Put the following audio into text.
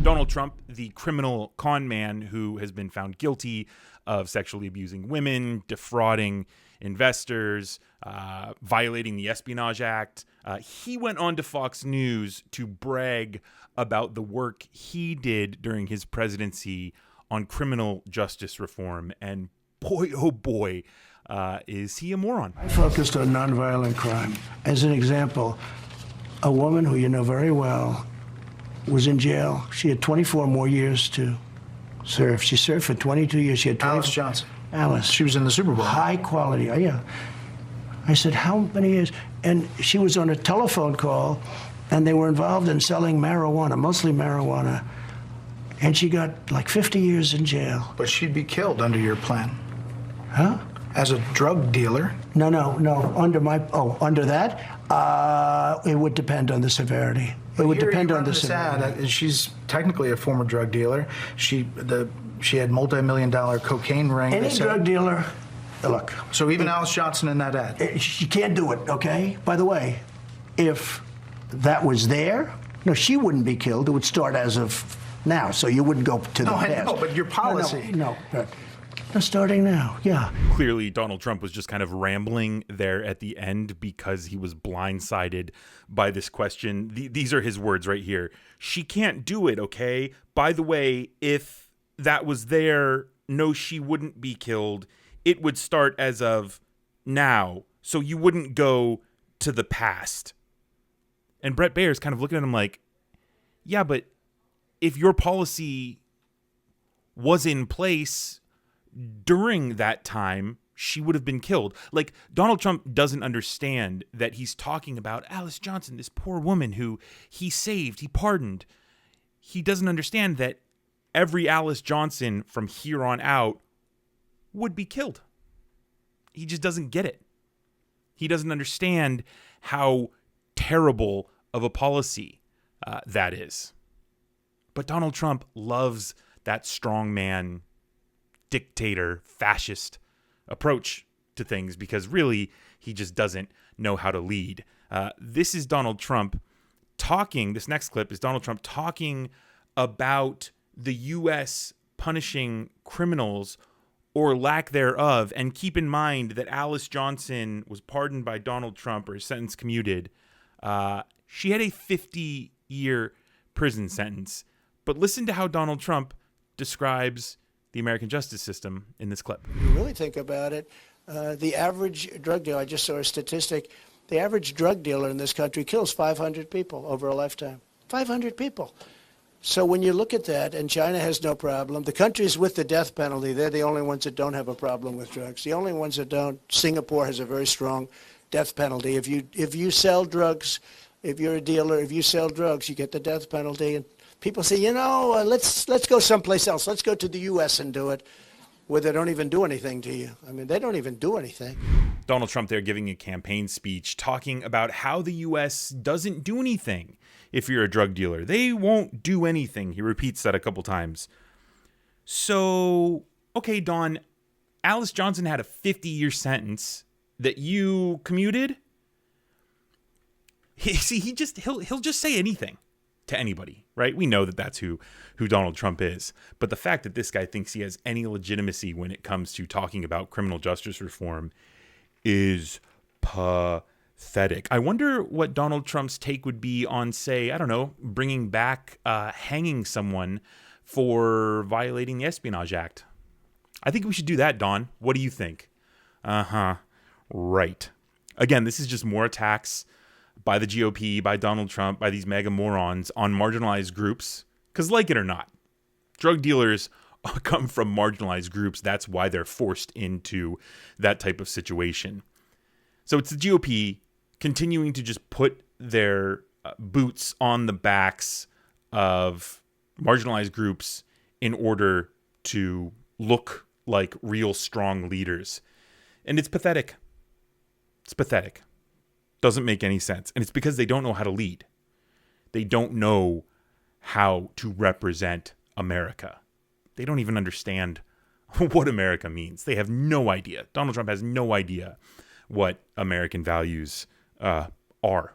Donald Trump, the criminal con man who has been found guilty of sexually abusing women, defrauding investors, violating the Espionage Act, he went on to Fox News to brag about the work he did during his presidency on criminal justice reform. And boy, oh boy, is he a moron. I focused on nonviolent crime. As an example, a woman who you know very well was in jail. She had 24 more years to serve. She served for 22 years. She had 20. Alice Johnson. Alice. She was in the Super Bowl. High quality, yeah. I said, how many years? And she was on a telephone call, and they were involved in selling marijuana, mostly marijuana. And she got like 50 years in jail. But she'd be killed under your plan. Huh? As a drug dealer. No. Under that, it would depend on the severity. It would depend on the severity. She's technically a former drug dealer. She had multi-million-dollar cocaine ring. Any drug dealer, look. So even Alice Johnson in that ad. She can't do it, okay? By the way, if that was there, no, she wouldn't be killed. It would start as of now, so you wouldn't go to the past. No, I know, but your policy. No, starting now, yeah. Clearly, Donald Trump was just kind of rambling there at the end because he was blindsided by this question. These are his words right here. She can't do it, okay? By the way, if that was there, no, she wouldn't be killed. It would start as of now, so you wouldn't go to the past. And Brett Baer's kind of looking at him like, yeah, but if your policy was in place during that time, she would have been killed. Like, Donald Trump doesn't understand that he's talking about Alice Johnson, this poor woman who he saved, he pardoned. He doesn't understand that every Alice Johnson from here on out would be killed. He just doesn't get it. He doesn't understand how terrible of a policy that is. But Donald Trump loves that strongman, dictator, fascist approach to things because really he just doesn't know how to lead. This is Donald Trump talking. This next clip is Donald Trump talking about the U.S. punishing criminals or lack thereof. And keep in mind that Alice Johnson was pardoned by Donald Trump, or sentence commuted. She had a 50-year prison sentence. But listen to how Donald Trump describes the American justice system in this clip. If you really think about it, the average drug dealer, I just saw a statistic, the average drug dealer in this country kills 500 people over a lifetime. 500 people. So when you look at that, and China has no problem, the countries with the death penalty, they're the only ones that don't have a problem with drugs. The only ones that don't, Singapore has a very strong death penalty. If you sell drugs, if you're a dealer, if you sell drugs, you get the death penalty. And people say, let's go someplace else. Let's go to the U.S. and do it, where they don't even do anything to you. I mean, they don't even do anything. Donald Trump there giving a campaign speech talking about how the U.S. doesn't do anything if you're a drug dealer. They won't do anything. He repeats that a couple times. So, okay, Don, Alice Johnson had a 50-year sentence that you commuted. He'll just say anything to anybody, right? We know that that's who Donald Trump is. But the fact that this guy thinks he has any legitimacy when it comes to talking about criminal justice reform is pathetic. I wonder what Donald Trump's take would be on, say, I don't know, bringing back hanging someone for violating the Espionage Act. I think we should do that, Don. What do you think? Right. Again, this is just more attacks by the GOP, by Donald Trump, by these mega morons on marginalized groups. Because like it or not, drug dealers come from marginalized groups. That's why they're forced into that type of situation. So it's the GOP continuing to just put their boots on the backs of marginalized groups in order to look like real strong leaders. And it's pathetic. It's pathetic. Doesn't make any sense. And it's because they don't know how to lead. They don't know how to represent America. They don't even understand what America means. They have no idea. Donald Trump has no idea what American values are.